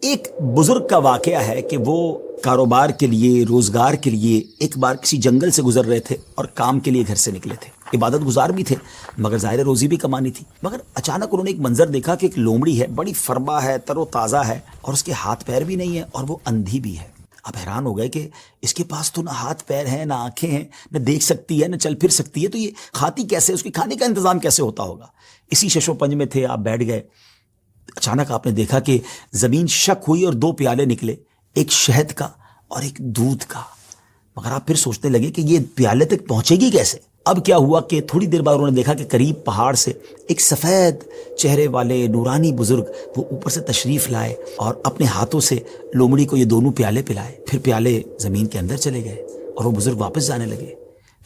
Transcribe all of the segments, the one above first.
ایک بزرگ کا واقعہ ہے کہ وہ کاروبار کے لیے، روزگار کے لیے ایک بار کسی جنگل سے گزر رہے تھے اور کام کے لیے گھر سے نکلے تھے. عبادت گزار بھی تھے مگر ظاہر روزی بھی کمانی تھی. مگر اچانک انہوں نے ایک منظر دیکھا کہ ایک لومڑی ہے، بڑی فربا ہے، تر و تازہ ہے، اور اس کے ہاتھ پیر بھی نہیں ہے اور وہ اندھی بھی ہے. اب حیران ہو گئے کہ اس کے پاس تو نہ ہاتھ پیر ہیں، نہ آنکھیں ہیں، نہ دیکھ سکتی ہے، نہ چل پھر سکتی ہے، تو یہ کھاتی کیسے؟ اس کے کھانے کا انتظام کیسے ہوتا ہوگا؟ اسی شش و پنج میں تھے، آپ بیٹھ گئے. اچانک آپ نے دیکھا کہ زمین شک ہوئی اور دو پیالے نکلے، ایک شہد کا اور ایک دودھ کا. مگر آپ پھر سوچنے لگے کہ یہ پیالے تک پہنچے گی کیسے؟ اب کیا ہوا کہ تھوڑی دیر بعد انہوں نے دیکھا کہ قریب پہاڑ سے ایک سفید چہرے والے نورانی بزرگ وہ اوپر سے تشریف لائے اور اپنے ہاتھوں سے لومڑی کو یہ دونوں پیالے پلائے. پھر پیالے زمین کے اندر چلے گئے اور وہ بزرگ واپس جانے لگے.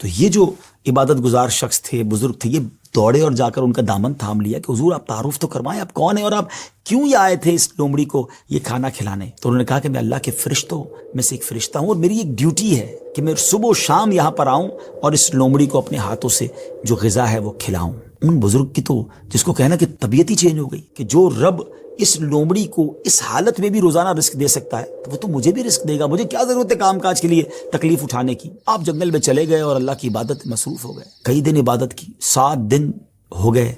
تو یہ جو عبادت گزار شخص تھے، بزرگ تھے، یہ دوڑے اور جا کر ان کا دامن تھام لیا کہ حضور آپ تعارف تو کروائیں، آپ کون ہیں اور آپ کیوں یہ آئے تھے اس لومڑی کو یہ کھانا کھلانے؟ تو انہوں نے کہا کہ میں اللہ کے فرشتوں میں سے ایک فرشتہ ہوں اور میری ایک ڈیوٹی ہے کہ میں صبح و شام یہاں پر آؤں اور اس لومڑی کو اپنے ہاتھوں سے جو غذا ہے وہ کھلاؤں. ان بزرگ کی تو جس کو کہنا کہ طبیعت ہی چینج ہو گئی کہ جو رب اس لومڑی کو اس حالت میں بھی روزانہ رزق دے سکتا ہے تو وہ تو مجھے بھی رزق دے گا. مجھے کیا ضرورت ہے کام کاج کے لیے تکلیف اٹھانے کی؟ آپ جنگل میں چلے گئے اور اللہ کی عبادت میں مصروف ہو گئے. کئی دن عبادت کی، 7 دن ہو گئے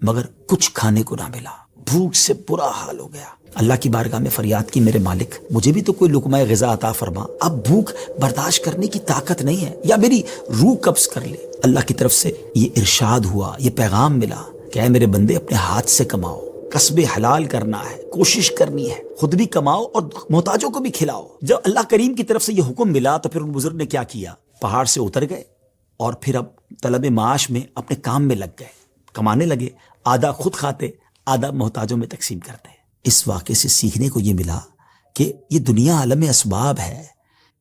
مگر کچھ کھانے کو نہ ملا. بھوک سے برا حال ہو گیا. اللہ کی بارگاہ میں فریاد کی، میرے مالک مجھے بھی تو کوئی لقمہ غذا عطا فرما. اب بھوک برداشت کرنے کی طاقت نہیں ہے، یا میری روح قبض کر لے. اللہ کی طرف سے یہ ارشاد ہوا، یہ پیغام ملا کہ اے میرے بندے اپنے ہاتھ سے کماؤ، کسب حلال کرنا ہے، کوشش کرنی ہے، خود بھی کماؤ اور محتاجوں کو بھی کھلاؤ. جب اللہ کریم کی طرف سے یہ حکم ملا تو پھر ان بزرگ نے کیا کیا؟ پہاڑ سے اتر گئے اور پھر اب طلب معاش میں اپنے کام میں لگ گئے، کمانے لگے. آدھا خود کھاتے، آدھا محتاجوں میں تقسیم کرتے. اس واقعے سے سیکھنے کو یہ ملا کہ یہ دنیا عالم اسباب ہے.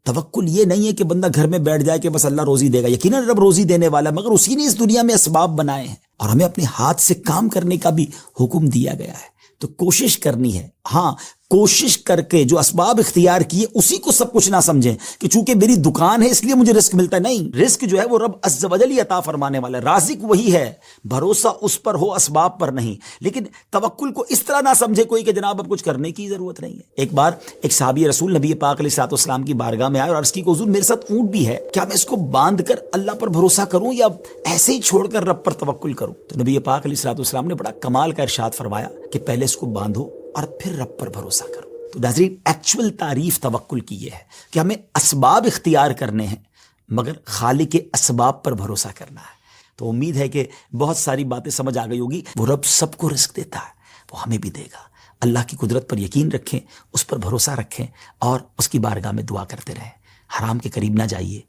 توکل یہ نہیں ہے کہ بندہ گھر میں بیٹھ جائے کہ بس اللہ روزی دے گا. یقیناً رب روزی دینے والا، مگر اسی نے اس دنیا میں اسباب بنائے ہیں اور ہمیں اپنے ہاتھ سے کام کرنے کا بھی حکم دیا گیا ہے. تو کوشش کرنی ہے. ہاں، کوشش کر کے جو اسباب اختیار کیے اسی کو سب کچھ نہ سمجھیں کہ چونکہ میری دکان ہے اس لیے مجھے رزق ملتا ہے. نہیں، رزق جو ہے وہ رب عز و جل عطا فرمانے والا ہے. رازق وہی ہے، بھروسہ اس پر ہو، اسباب پر نہیں. لیکن توکل کو اس طرح نہ سمجھے کوئی کہ جناب اب کچھ کرنے کی ضرورت نہیں ہے. ایک بار ایک صحابی رسول نبی پاک علیہ الصلوۃ والسلام کی بارگاہ میں آئے اور عرض کی کہ حضور میرے ساتھ اونٹ بھی ہے، کیا میں اس کو باندھ کر اللہ پر بھروسہ کروں یا ایسے ہی چھوڑ کر رب پر توکل کروں؟ تو نبی پاک علیہ الصلوۃ والسلام نے بڑا کمال کا ارشاد فرمایا کہ پہلے اس کو باندھو اور پھر رب پر بھروسہ کرو. تو ناظرین، ایکچول تعریف توکل کی یہ ہے کہ ہمیں اسباب اختیار کرنے ہیں مگر خالق کے اسباب پر بھروسہ کرنا ہے. تو امید ہے کہ بہت ساری باتیں سمجھ آ گئی ہوگی. وہ رب سب کو رزق دیتا ہے، وہ ہمیں بھی دے گا. اللہ کی قدرت پر یقین رکھیں، اس پر بھروسہ رکھیں اور اس کی بارگاہ میں دعا کرتے رہیں. حرام کے قریب نہ جائیے،